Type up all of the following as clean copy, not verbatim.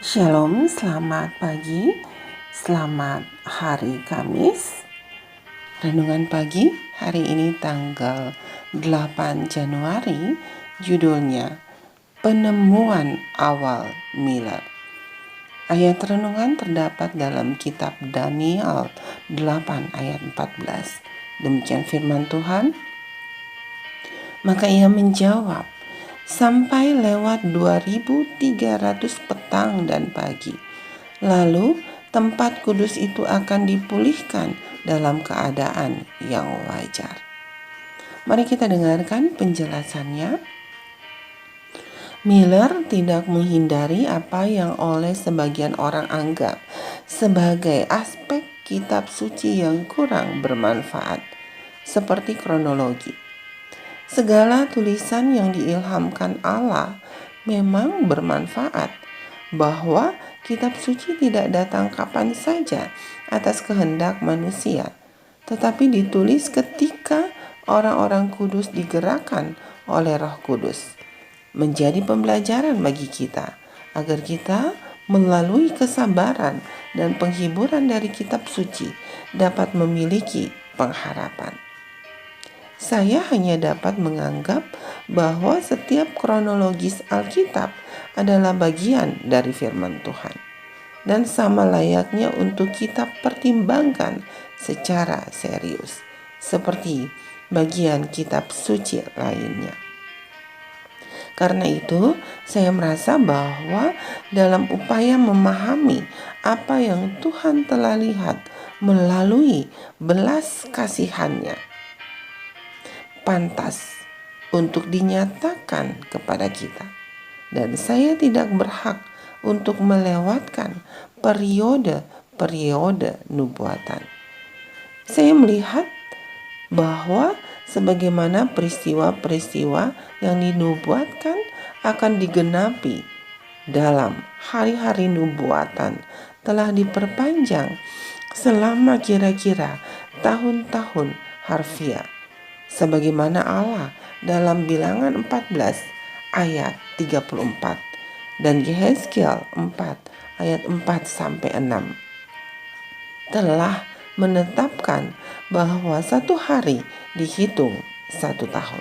Shalom, selamat pagi, selamat hari Kamis. Renungan pagi hari ini tanggal 8 Januari, judulnya Penemuan Awal Miller. Ayat renungan terdapat dalam kitab Daniel 8 ayat 14. Demikian firman Tuhan. Maka ia menjawab, sampai lewat 2300 petang dan pagi. Lalu tempat kudus itu akan dipulihkan dalam keadaan yang wajar. Mari kita dengarkan penjelasannya. Miller tidak menghindari apa yang oleh sebagian orang anggap sebagai aspek kitab suci yang kurang bermanfaat, seperti kronologi. Segala tulisan yang diilhamkan Allah memang bermanfaat, bahwa kitab suci tidak datang kapan saja atas kehendak manusia, tetapi ditulis ketika orang-orang kudus digerakkan oleh Roh Kudus, menjadi pembelajaran bagi kita, agar kita melalui kesabaran dan penghiburan dari kitab suci dapat memiliki pengharapan. Saya hanya dapat menganggap bahwa setiap kronologis Alkitab adalah bagian dari firman Tuhan, dan sama layaknya untuk kita pertimbangkan secara serius, seperti bagian kitab suci lainnya. Karena itu, saya merasa bahwa dalam upaya memahami apa yang Tuhan telah lihat melalui belas kasihan-Nya, pantas untuk dinyatakan kepada kita, dan saya tidak berhak untuk melewatkan periode-periode nubuatan. Saya melihat bahwa sebagaimana peristiwa-peristiwa yang dinubuatkan akan digenapi dalam hari-hari nubuatan telah diperpanjang selama kira-kira tahun-tahun harfiah, sebagaimana Allah dalam Bilangan 14 ayat 34 dan Yehezkiel 4 ayat 4-6 telah menetapkan bahwa satu hari dihitung satu tahun.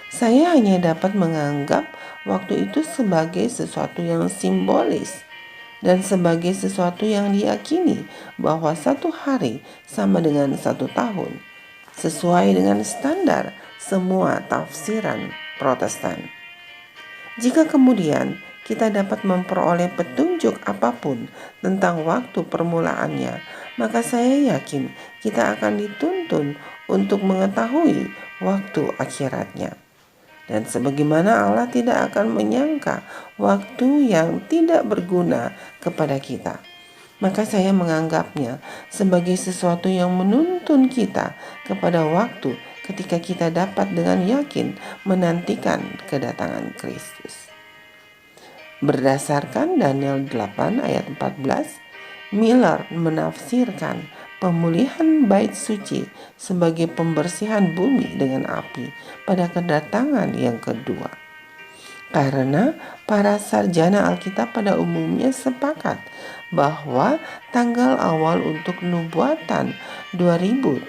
Saya hanya dapat menganggap waktu itu sebagai sesuatu yang simbolis dan sebagai sesuatu yang diyakini bahwa satu hari sama dengan satu tahun, sesuai dengan standar semua tafsiran Protestan. Jika kemudian kita dapat memperoleh petunjuk apapun tentang waktu permulaannya, maka saya yakin kita akan dituntun untuk mengetahui waktu akhiratnya. Dan sebagaimana Allah tidak akan menyangka waktu yang tidak berguna kepada kita, maka saya menganggapnya sebagai sesuatu yang menuntun kita kepada waktu ketika kita dapat dengan yakin menantikan kedatangan Kristus. Berdasarkan Daniel 8 ayat 14, Miller menafsirkan pemulihan bait suci sebagai pembersihan bumi dengan api pada kedatangan yang kedua. Karena para sarjana Alkitab pada umumnya sepakat bahwa tanggal awal untuk nubuatan 2300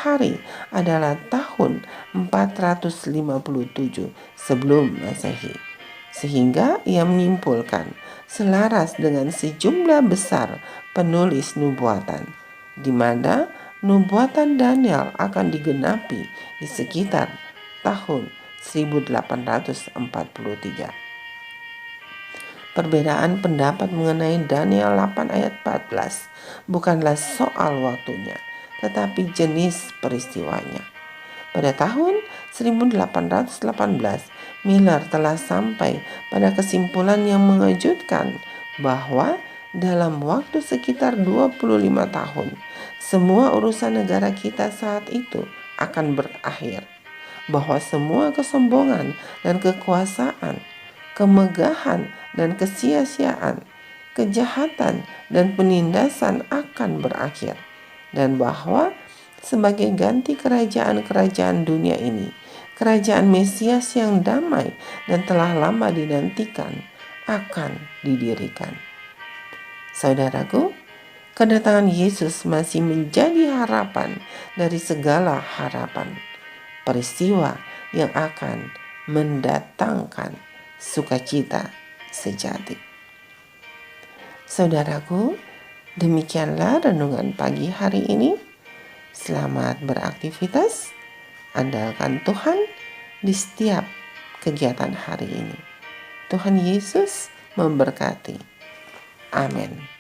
hari adalah tahun 457 sebelum Masehi. Sehingga ia menyimpulkan selaras dengan sejumlah besar penulis nubuatan, di mana nubuatan Daniel akan digenapi di sekitar tahun 1843. Perbedaan pendapat mengenai Daniel 8 ayat 14 bukanlah soal waktunya, tetapi jenis peristiwanya. Pada tahun 1818, Miller telah sampai pada kesimpulan yang mengejutkan bahwa dalam waktu sekitar 25 tahun, semua urusan negara kita saat itu akan berakhir, bahwa semua kesombongan dan kekuasaan, kemegahan dan kesia-siaan, kejahatan dan penindasan akan berakhir, dan bahwa sebagai ganti kerajaan-kerajaan dunia ini, kerajaan Mesias yang damai dan telah lama dinantikan akan didirikan. Saudaraku, kedatangan Yesus masih menjadi harapan dari segala harapan. Peristiwa yang akan mendatangkan sukacita sejati. Saudaraku, demikianlah renungan pagi hari ini. Selamat beraktivitas. Andalkan Tuhan di setiap kegiatan hari ini. Tuhan Yesus memberkati. Amin.